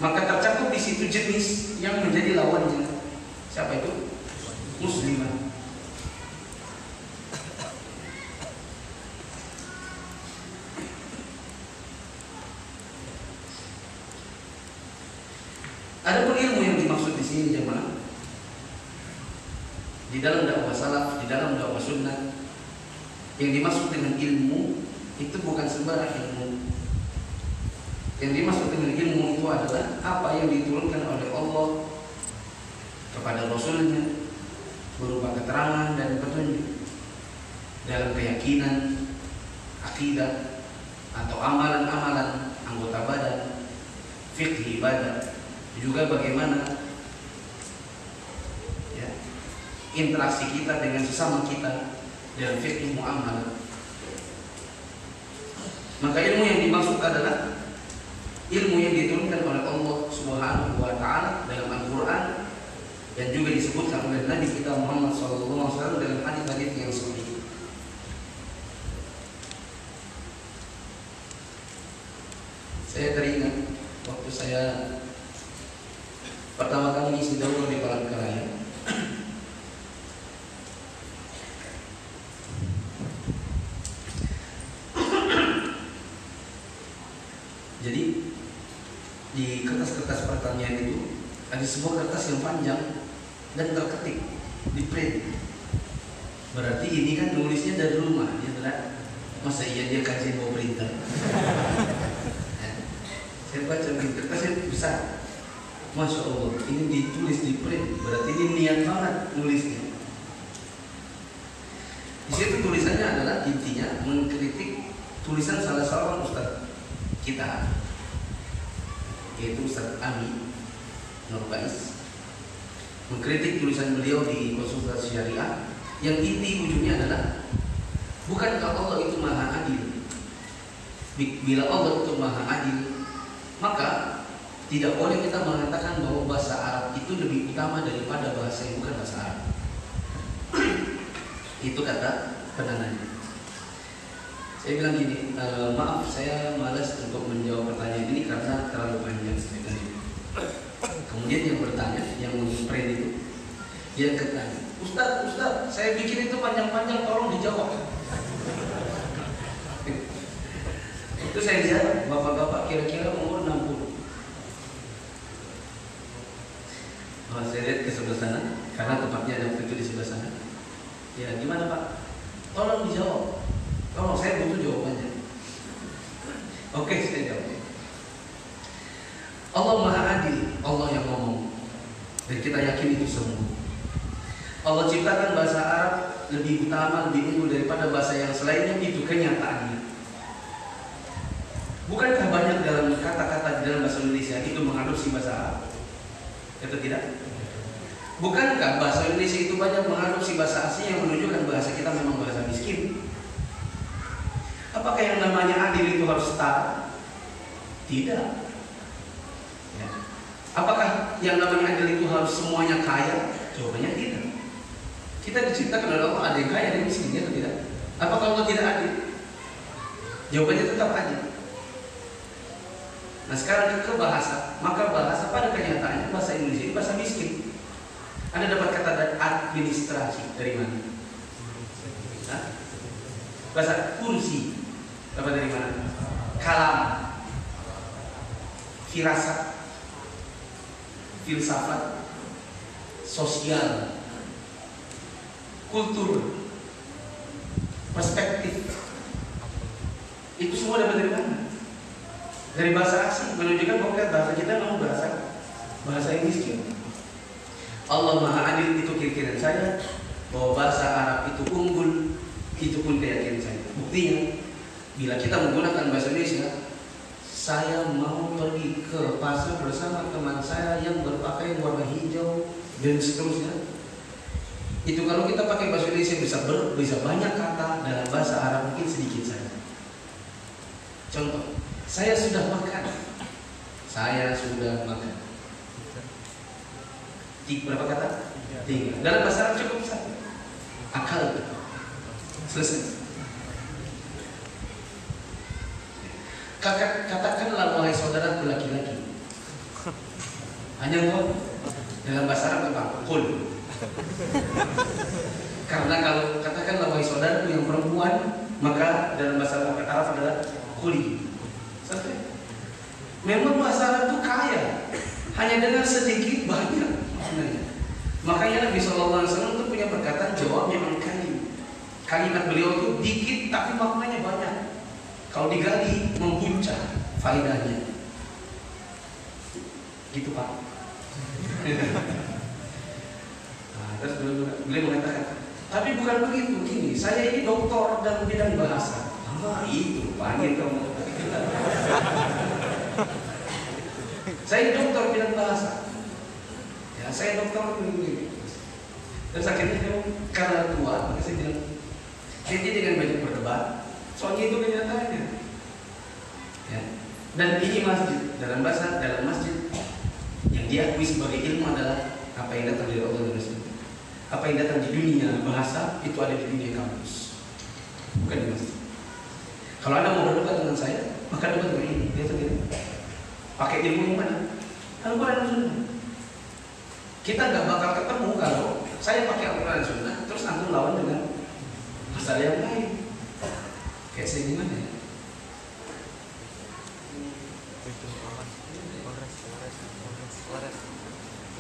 maka tercakup di situ jenis yang menjadi lawannya. Siapa itu? Muslimah. Adapun ilmu yang dimaksud di sini jemaah, di dalam dakwah salaf, di dalam dakwah sunnah, yang dimaksud dengan ilmu itu bukan sembarang ilmu. Yang dimaksud dengan ilmu itu adalah apa yang diturunkan oleh Allah kepada Rasulnya berupa keterangan dan petunjuk dalam keyakinan, akidah, atau amalan-amalan anggota badan, fikih ibadah, juga bagaimana ya, interaksi kita dengan sesama kita dalam fikih muamalah. Maka ilmu yang dimaksud adalah ilmu yang diturunkan oleh Allah Subhanahu wa taala dalam Al-Qur'an yang juga disebutkan oleh Nabi kita Muhammad SAW dalam hadis-hadis yang sahih. Saya teringat waktu saya pertama kali ngisi daurah di Palangkaraya. Jadi di kertas-kertas pertanyaan itu ada sebuah kertas yang panjang dan terketik di print. Berarti ini kan nulisnya dari rumah, ya tidak? Masa iya dia kasih bawa printer? Saya baca kertasnya besar. Masya Allah, ini ditulis di print, berarti ini niat banget nulisnya. Di situ tulisannya adalah intinya mengkritik tulisan salah seorang ustaz kita, yaitu Ustaz Ami Nurbais, mengkritik tulisan beliau di Konsultasi Syariah yang inti ujungnya adalah bukankah Allah itu maha adil? Bila Allah itu maha adil, maka tidak boleh kita mengatakan bahwa bahasa Arab itu lebih utama daripada bahasa yang bukan bahasa Arab. Itu kata penangannya. Saya bilang gini, maaf saya malas untuk menjawab pertanyaan ini karena terlalu panjang ceritanya. Kemudian yang bertanya, yang meng-print itu, dia bertanya, Ustaz, saya bikin itu panjang-panjang, tolong dijawab. Itu saya lihat bapak-bapak kira-kira umur 60. Saya lihat ke sebelah sana, karena tempatnya ada waktu itu di sebelah sana. Ya, gimana Pak? Tolong dijawab. Tolong, saya butuh jawabannya. Oke, saya jawab. Allah Maha Adil, Allah yang ngomong, dan kita yakin itu semua. Allah ciptakan bahasa Arab lebih utama, lebih unggul daripada bahasa yang selainnya, itu kenyataannya. Bukankah banyak dalam kata-kata di dalam bahasa Indonesia itu mengadopsi bahasa Arab? Atau tidak? Bukankah bahasa Indonesia itu banyak mengadopsi bahasa asing yang menunjukkan bahasa kita memang bahasa miskin? Apakah yang namanya adil itu harus setara? Tidak. Ya. Apakah yang namanya adil itu harus semuanya kaya? Jawabannya tidak. Kita diciptakan oleh Allah, ada yang kaya, ada yang miskin, atau tidak? Apakah Allah tidak adil? Jawabannya tetap adil. Nah sekarang ke bahasa, maka bahasa pada kenyataannya bahasa Indonesia itu bahasa miskin. Anda dapat kata administrasi dari mana? Hah? Bahasa kursi dapat dari mana? Kalam, firasat, filsafat, sosial, kultur, perspektif. Itu semua dapat dari mana? Dari bahasa asing, menunjukkan bahwa bahasa kita memang bahasa yang miskin. Allah Maha Adil, itu keyakinan saya, bahwa bahasa Arab itu unggul, itu pun keyakinan saya. Buktinya, bila kita menggunakan bahasa Indonesia, saya mau pergi ke pasar bersama teman saya yang berpakaian warna hijau dan seterusnya. Itu kalau kita pakai bahasa Indonesia bisa banyak kata, dalam bahasa Arab mungkin sedikit saja. Contoh, saya sudah makan. Berapa kata? 3. Dalam bahasa Arab cukup satu. Akal. Selesai. Katakanlah wahai saudaraku laki-laki. Hanya ngomong. Dalam bahasa Arab apa? Qul. Karena kalau katakanlah wahai saudaraku yang perempuan, maka dalam bahasa Arab adalah quli. Selesai. Memang bahasa Arab itu kaya, hanya dengan sedikit banyak maknanya. Makanya Nabi SAW itu punya perkataan jawab yang kalim. Kalimat beliau itu dikit tapi maknanya banyak. Kalau digali membuncah faedahnya. Gitu Pak. Nah, terus beliau mengatakan, tapi bukan begitu, gini, saya ini doktor dalam bidang bahasa. Itu panggil kamu. Saya dokter bidang bahasa. Ya, saya dokter begini. Dan akhirnya karena tua, maka saya bilang, jadi dengan banyak berdebat, soalnya itu kenyataannya. Ya. Dan ini masjid, dalam masjid yang diakui sebagai ilmu adalah apa yang datang dari Allah dan Rasul. Apa yang datang di dunia bahasa itu ada di dunia kampus, bukan di masjid. Kalau Anda mau berdebat dengan saya, maka debat dengan ini, dia tidak. Pakai ilmu yang mana? Al-Quran dan Sunnah. Kita nggak bakal ketemu kalau saya pakai Al-Quran dan Sunnah, terus antum lawan dengan masalah yang lain. Kayak saya gimana ya?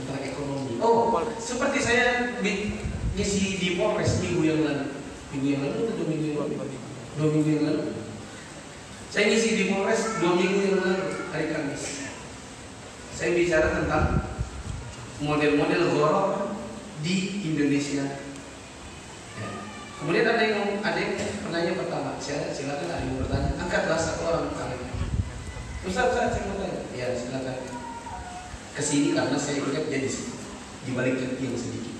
Tentang ekonomi. Oh, seperti saya ngisi di Polres minggu yang lalu. Minggu yang lalu atau 2 minggu yang lalu? 2 minggu yang lalu. Saya ngisi di Polres 2 minggu yang lalu, hari Kamis. Saya bicara tentang model-model ghoror di Indonesia. Ya. Kemudian ada yang penanya pertama, silakan ada yang bertanya, angkatlah satu orang kalian. Ustaz, saya mau tanya. Ya, silakan. Kesini karena saya ingat dia di sini, di balik yang sedikit.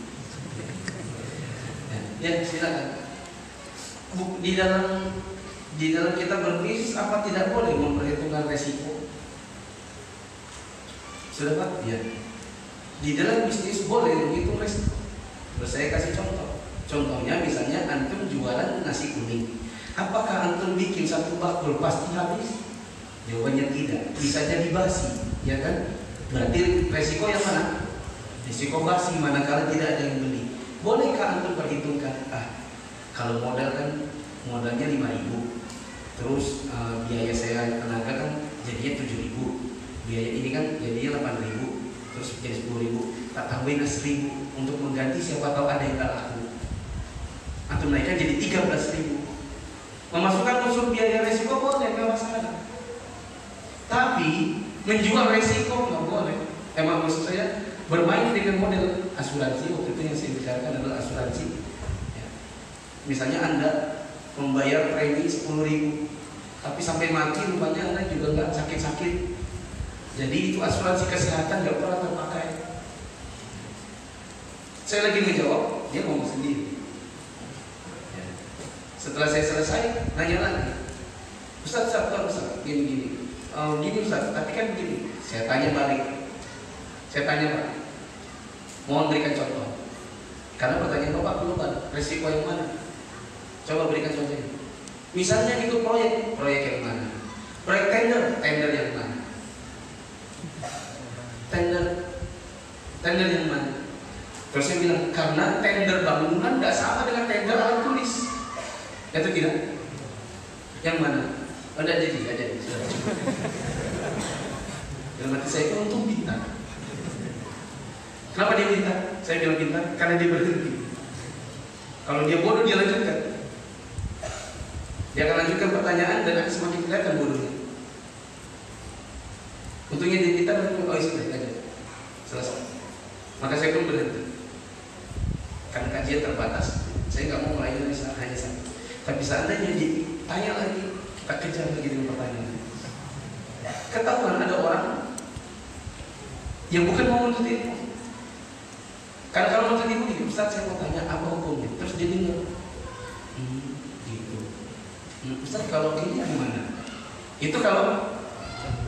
Ya, silakan. Di dalam kita berbisnis apa tidak boleh memperhitungkan resiko? Sudah Pak? Ya. Di dalam bisnis boleh menghitung resiko. Terus saya kasih contoh. Contohnya misalnya antum jualan nasi kuning. Apakah antum bikin satu bakul pasti habis? Jawabannya tidak. Bisa jadi basi, ya kan? Berarti resiko yang mana? Resiko basi manakala tidak ada yang beli. Bolehkah antum perhitungkan? Kalau modal kan modalnya 5.000. Terus biaya saya tenaga kan jadinya 7.000. Biaya ini kan jadinya 8.000. Terus jadi 10.000. Tak tambahin 1.000 untuk mengganti, siapa tahu ada yang tak laku. Antum naikkan jadi 13.000. Memasukkan unsur biaya resiko boleh, nggak masalah. Tapi menjual resiko nggak boleh. Emang maksud saya bermain dengan model asuransi. Waktu itu yang saya bicarakan adalah asuransi. Ya. Misalnya Anda membayar premi 10.000, tapi sampai mati rupanya Anda juga nggak sakit-sakit. Jadi itu asuransi kesehatan nggak pernah terpakai. Saya lagi menjawab, dia ngomong sendiri. Ya. Setelah saya selesai, nanya lagi, Ustaz, gini. Gini Ustaz, tapi kan begini. Saya tanya balik. Pak, mohon berikan contoh. Karena pertanyaan Bapak global, resiko yang mana? Coba berikan contohnya. Misalnya itu proyek yang mana? Proyek tender yang mana? Tender yang mana? Terus saya bilang, karena tender bangunan nggak sama dengan tender alat tulis. Itu tidak? Yang mana? Ada jadi. Dalam hati saya itu untung pintar. Kenapa dia pintar? Saya bilang pintar karena dia berhenti. Kalau dia bodoh dia lanjutkan. Dia akan lanjutkan pertanyaan dan akan semakin kelihatan bodohnya. Untungnya dia pintar dan sudah aja. Selesai. Maka saya pun berhenti. Karena kajian terbatas. Saya nggak mau mulai hanya satu. Tapi seandainya ditanya lagi, kita kejar lagi dengan pertanyaan. Ketahuan ada orang yang bukan mau menuntut ilmu. Karena kalau menuntut ilmu gitu, Ustaz saya mau tanya apa hukumnya. Terus dia dengar, gitu. Ustaz kalau ini gimana? Itu kalau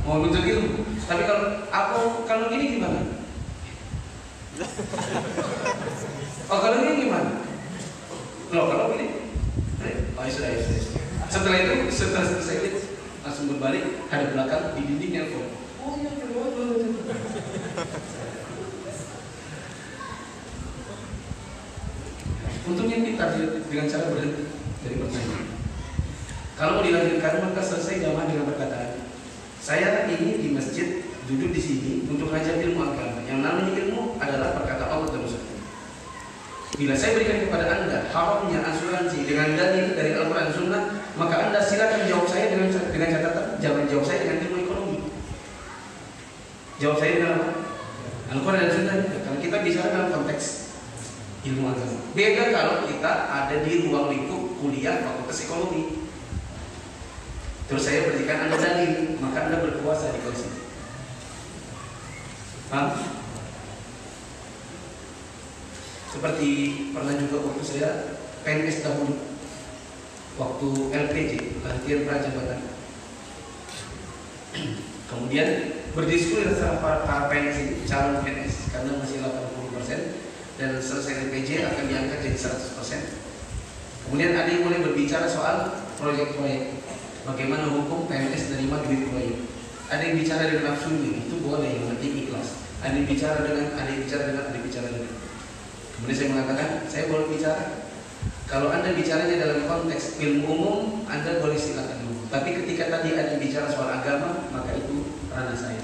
mau menuntut ilmu. Tapi kalau ini gimana? Oh kalau ini gimana? Loh kalau ini? Oh sudah. Setelah itu, setelah selesai langsung berbalik, hadap belakang di dinding nelfon. Oh iya, untungnya pintar dengan cara berhenti dari pertanyaan. Kalau mau dilanjutkan maka selesai jamaah dengan perkataan, saya ini di masjid duduk di sini untuk belajar ilmu agama. Yang namanya ilmu adalah perkataan Allah dan Rasul. Bila saya berikan kepada Anda haramnya asuransi dengan dalil dari Al-Quran dan Sunnah, maka Anda silakan jawab saya dengan catatan, jangan jawab saya dengan ilmu ekonomi. Jawab saya dengan apa? Al-Quran dan Sunnah. Kalau kita bicara dalam konteks ilmu agama. Beda kalau kita ada di ruang lingkup kuliah fakultas ekonomi. Terus saya berikan Anda dalil, maka Anda berkuasa di kelas itu. Paham? Seperti pernah juga waktu saya PNS dahulu, waktu LPJ, latihan prajabatan. Kemudian berdiskusi antara para PNS ini, calon PNS, karena masih 80% dan selesai PJ akan diangkat jadi 100%. Kemudian ada yang mulai berbicara soal proyek-proyek, bagaimana hukum PNS terima duit proyek. Ada yang bicara dengan nafsunya, itu boleh, yang penting ikhlas. Ada yang bicara dengan. Kemudian saya mengatakan, saya boleh bicara. Kalau Anda bicaranya dalam konteks ilmu umum, Anda boleh silakan dulu. Tapi ketika tadi ada yang bicara soal agama, maka itu ranah saya.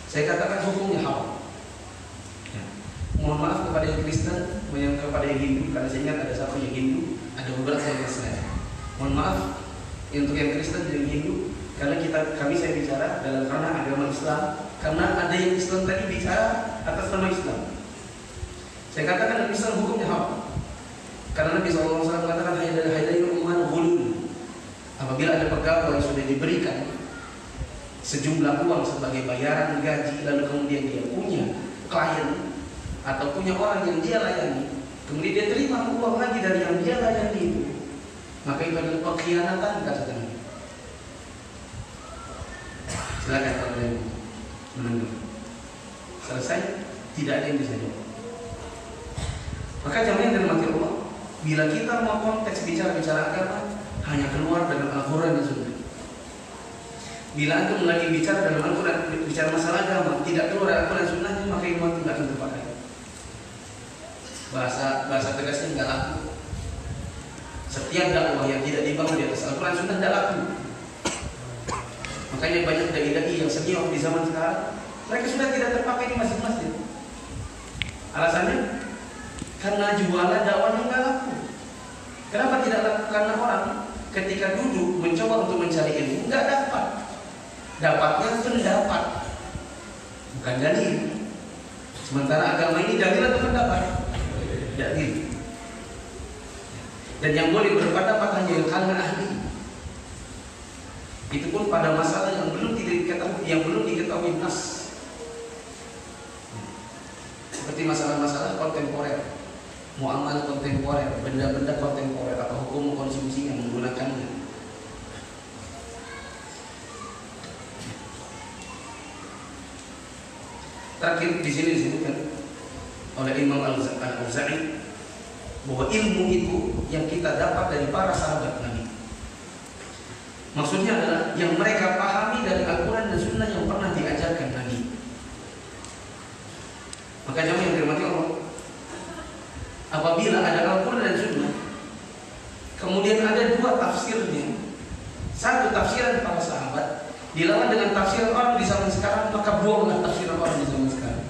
Saya katakan hukumnya haram. Ya. Mohon maaf kepada yang Kristen, kepada yang Hindu, karena saya ingat ada satu yang Hindu, ada beberapa yang Islam. Mohon maaf untuk yang Kristen dan yang Hindu, karena kami saya bicara dalam ranah agama Islam, karena ada yang Islam tadi bicara atas nama Islam. Saya katakan dalam Islam hukumnya haram. Karena Nabi SAW mengatakan hadayu iman ghulul. Apabila ada pegawai yang sudah diberikan sejumlah uang sebagai bayaran gaji, lalu kemudian dia punya klien atau punya orang yang dia layani, kemudian dia terima uang lagi dari yang dia layani itu, maka itu adalah pengkhianatan, kata Nabi. Silakan kalau yang mendengar. Selesai, tidak ada yang bisa jawab. Maka jamaah dan mati Allah, bila kita mau konteks bicara agama, hanya keluar dengan Al-Quran dan Sunnah. Bila antum lagi bicara dalam Al-Quran, bicara masalah agama, tidak keluar dari Al-Quran dan Sunnahnya, maka ilmu antum tidak akan terpakai. Bahasa tegasnya tidak laku. Setiap dakwah yang tidak dibangun di atas Al-Quran Sunnah tidak laku. Makanya banyak dai-dai yang senior di zaman sekarang, mereka sudah tidak terpakai di masjid-masjid. Alasannya karena jualan dakwahnya nggak laku. Kenapa tidak laku? Karena orang ketika duduk mencoba untuk mencari ilmu nggak dapat. Dapatnya pendapat, bukan dalil. Sementara agama ini dalil atau pendapat? Dalil. Dan yang boleh berpendapat hanya yang kalangan ahli. Itu pun pada masalah yang belum diketahui nas. Seperti masalah-masalah kontemporer, muamalah kontemporer, benda-benda kontemporer, apa hukum konsumsi yang menggunakannya. Terakhir di sini disebutkan oleh Imam Al-Auza'i bahwa ilmu itu yang kita dapat dari para sahabat Nabi. Maksudnya adalah yang mereka pahami dari Al-Quran dan Sunnah yang pernah diajarkan Nabi. Maka jamaah yang dirahmati Allah, apabila ada Al-Quran dan Sunnah, kemudian ada dua tafsirnya, satu tafsiran para sahabat dilawan dengan tafsiran orang di zaman sekarang, maka buanglah tafsiran orang di zaman sekarang.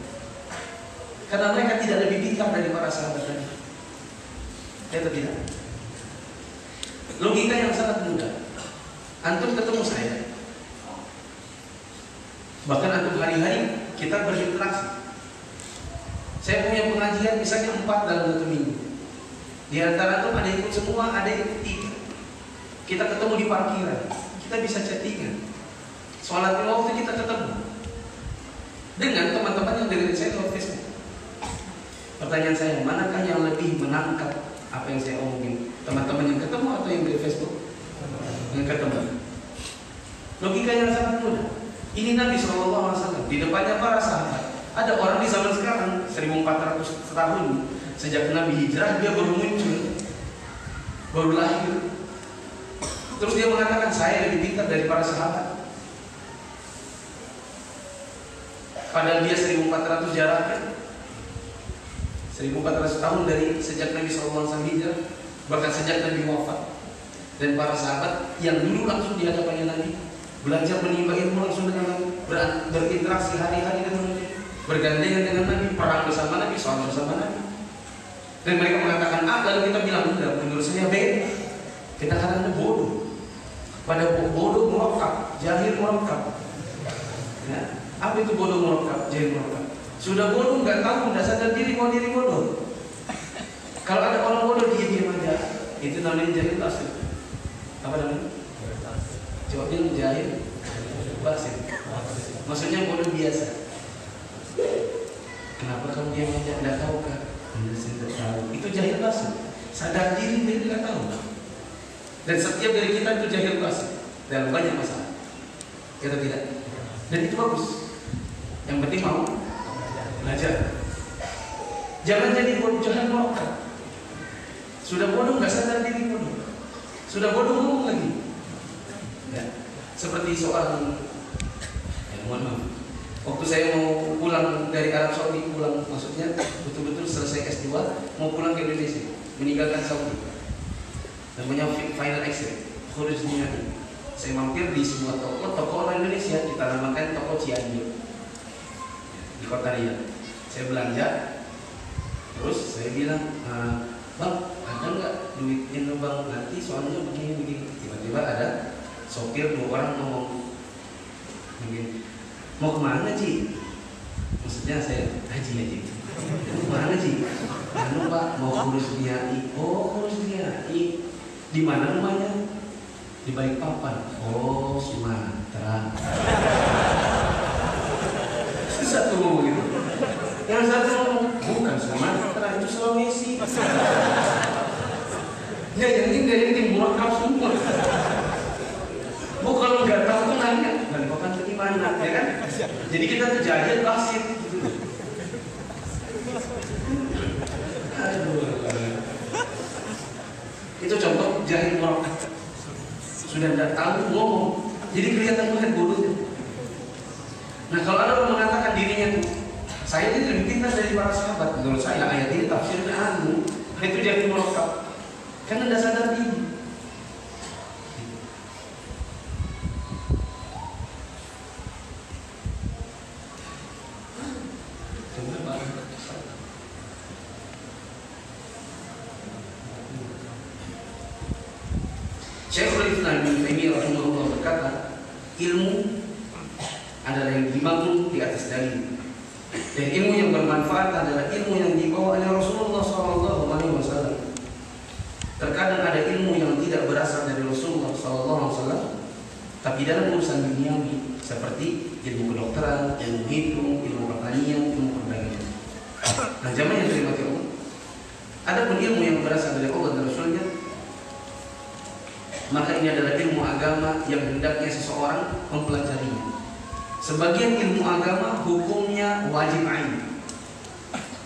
Karena mereka tidak lebih pintar dari para sahabat tadi. Ya atau tidak? Logika yang sangat mudah. Antum ketemu saya, bahkan antum hari-hari kita berinteraksi. Saya punya pengajian misalnya 4 dalam 1 minggu. Di antara antum ada ikut semua, ada ikut 3. Kita ketemu di parkiran, kita bisa chattingan. Sholat waktu kita ketemu dengan teman-teman yang dengerin saya lewat Facebook. Pertanyaan saya, manakah yang lebih menangkap apa yang saya omongin? Teman-teman yang ketemu atau yang dari Facebook? Yang ketemu. Logika yang sangat mudah. Ini Nabi SAW di depannya para sahabat. Ada orang di zaman sekarang 1400 tahun sejak Nabi hijrah, dia baru muncul, baru lahir. Terus dia mengatakan saya lebih pintar dari para sahabat. Padahal dia 1400 jaraknya, 1400 tahun dari sejak Nabi SAW hijrah, bahkan sejak Nabi wafat. Dan para sahabat yang dulu langsung di hadapannya Nabi, belajar menimba ilmu langsung dengan Nabi, berinteraksi hari-hari dengan Nabi, bergandengan dengan Nabi, perang bersama Nabi, sholat bersama Nabi. Dan mereka mengatakan A, lalu kita bilang enggak, menurut saya B. Kita katakan bodoh. Pada bodoh murakkab, jahil murakkab. Ya. Apa itu bodoh murakkab, jahil murakkab? Sudah bodoh nggak tahu, nggak sadar diri mau diri bodoh. Kalau ada orang bodoh diam aja, itu namanya jahil asli. Apa namanya? Jawabnya jahil basit. Maksudnya bodoh biasa. Kenapa kamu diam aja? Nggak tahu kan? Saya tidak tahu. Itu jahil basit. Sadar diri dia tidak tahu. Dan setiap dari kita itu jahil basit dalam banyak masalah. Kita tidak. Dan itu bagus. Yang penting mau belajar. Jangan jadi jangan murokab. Sudah bodoh nggak sadar diri bodoh. Sudah bodoh ngomong lagi. Ya. Seperti soal mohon maaf. Waktu saya mau pulang dari Arab Saudi, maksudnya betul-betul selesai S2, mau pulang ke Indonesia, meninggalkan Saudi. Namanya final exit, khuruj niat. Saya mampir di sebuah toko orang Indonesia, kita namakan toko Cianjur di kota Riyadh. Saya belanja, terus saya bilang, bang, ada nggak duitnya bang? Nanti soalnya begini. Tiba-tiba ada sopir 2 orang ngomong, begini, mau kemana Ci? Maksudnya saya haji. Mau kemana Ci? Anu Pak, mau kurus niai. Oh kurus niai. Di mana rumahnya? Di Balikpapan. Oh Sumatera. Satu ngomong gitu. Yang satu ngomong bukan Sumatera, itu Sulawesi. Ya yang murakab semua. Bu kalau nggak tahu tuh nanya, Balikpapan itu di mana, ya kan? Jadi kita tuh jajan pasir. Aduh. Itu contoh jahil murakab. Sudah tidak tahu ngomong, jadi kelihatan banget bodohnya. Nah kalau ada orang mengatakan dirinya tuh, saya ini lebih pintar dari para sahabat, menurut saya ayat ini tafsirnya itu jahil murakab, karena tidak sadar diri. Syekhul Islam Ibnu Taimiyah rahimahullah berkata, ilmu adalah yang dibangun di atas dalil. Dan ilmu yang bermanfaat adalah ilmu yang dibawa oleh Rasulullah SAW. Terkadang ada ilmu yang tidak berasal dari Rasulullah SAW, tapi dalam urusan duniawi seperti ilmu kedokteran, ilmu hitung, ilmu pertanian, ilmu perdagangan. Nah, zaman yang dirahmati Allah, ada pun ilmu yang berasal dari Allah dan Rasulnya, maka ini adalah ilmu agama yang hendaknya seseorang mempelajarinya. Sebagian ilmu agama hukumnya wajib ain.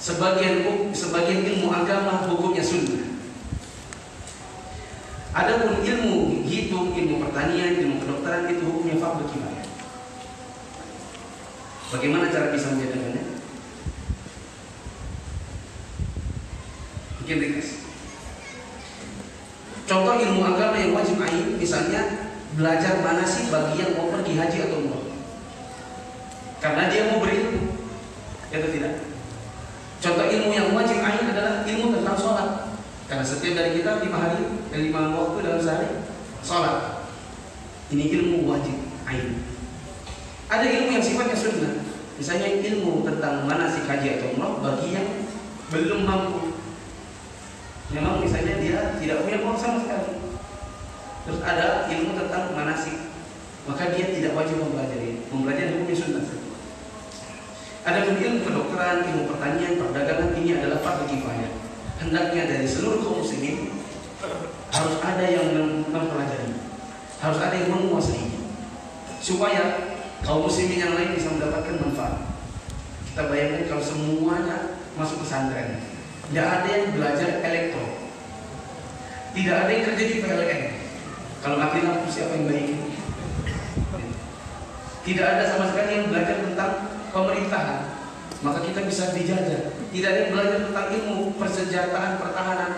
Sebagian ilmu agama hukumnya sunnah. Adapun ilmu hitung, ilmu pertanian, ilmu kedokteran itu hukumnya fardhu kifayah. Bagaimana cara bisa membedakannya? Mungkin ringkas. Contoh ilmu agama yang wajib ain, misalnya belajar manasik bagi yang mau pergi haji atau umrah, karena dia mau berilmu, atau tidak? Contoh ilmu yang wajib ain adalah ilmu tentang sholat, karena setiap dari kita 5 hari dan 5 waktu dalam sehari sholat. Ini ilmu wajib ain. Ada ilmu yang sifatnya sunnah, misalnya ilmu tentang manasik haji atau umrah bagi yang belum mampu. Memang misalnya dia tidak punya uang sama sekali. Terus ada ilmu tentang manasik, maka dia tidak wajib mempelajari. Mempelajari hukumnya sunnah. Ada pun ilmu kedokteran, ilmu pertanian, perdagangan, ini adalah fardhu kifayah. Hendaknya dari seluruh kaum muslimin harus ada yang mempelajari, harus ada yang menguasainya, supaya kaum muslimin yang lain bisa mendapatkan manfaat. Kita bayangkan kalau semuanya masuk pesantren, tidak ada yang belajar elektro, tidak ada yang kerja di PLN. Kalau mati lampu siapa yang baik? Tidak ada sama sekali yang belajar tentang pemerintahan, maka kita bisa dijajah. Tidak ada yang belajar tentang ilmu persenjataan, pertahanan.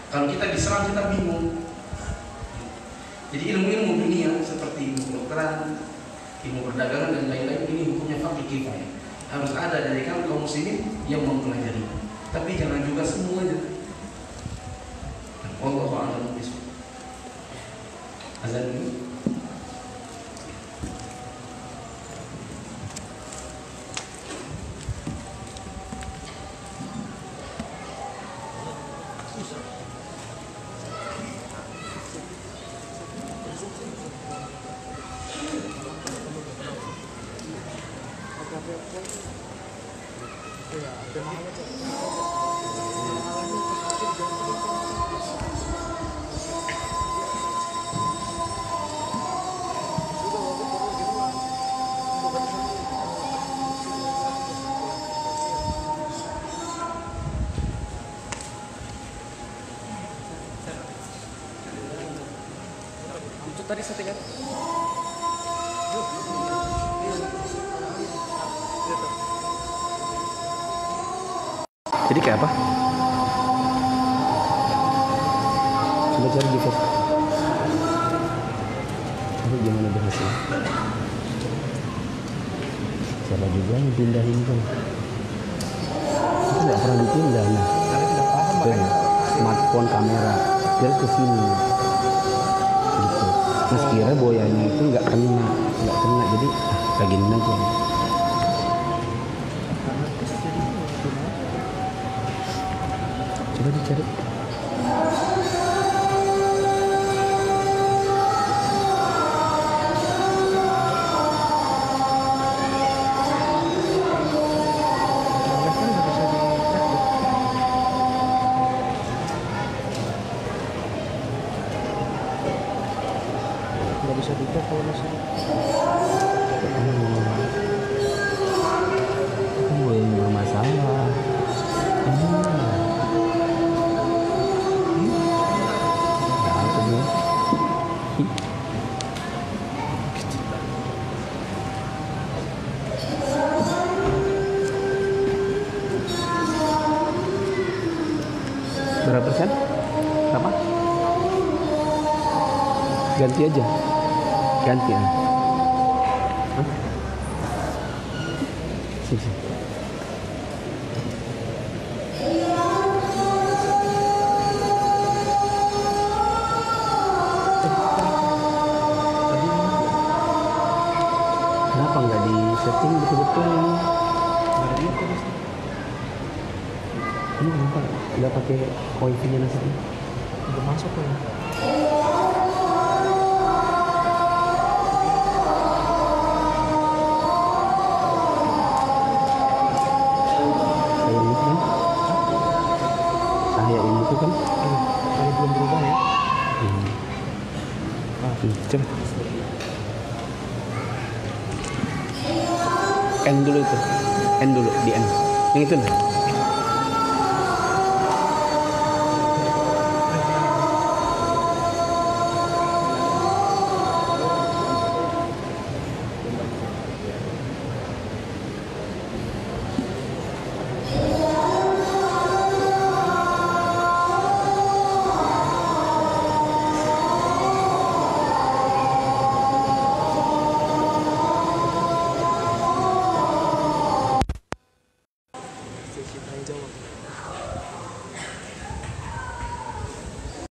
Kalau kita diserang kita bingung. Jadi ilmu-ilmu dunia seperti ilmu kedokteran, ilmu perdagangan dan lain-lain ini hukumnya fardhu kifayah. Harus ada dari kaum muslimin yang mempelajari. Tapi jangan juga semuanya. Wallahu a'lam bishawab. Azan dulu. tadi settingan. Jadi kayak apa? Coba cari di Facebook. Ini gimana berhasil? Siapa juga yang pindahin kan? Itu nggak pernah dipindah. Nah, tuh, smartphone kamera terus ke sini. Gitu. Mas kira boyanya itu nggak kena, jadi kayak gini aja. Coba dicari. Nggak bisa dicek kalau misalnya. Itu boyanya bermasalah. Berapa persen? Berapa? Ganti aja. Ganti ya. Hah? Sini. Kenapa nggak di setting betul-betul ini? Ini kenapa nggak pakai wifi-nya nasi? Udah masuk ya. Cahaya ini tuh kan? Kalau belum berubah ya. Coba. N dulu itu. N dulu di N. Yang itu nih.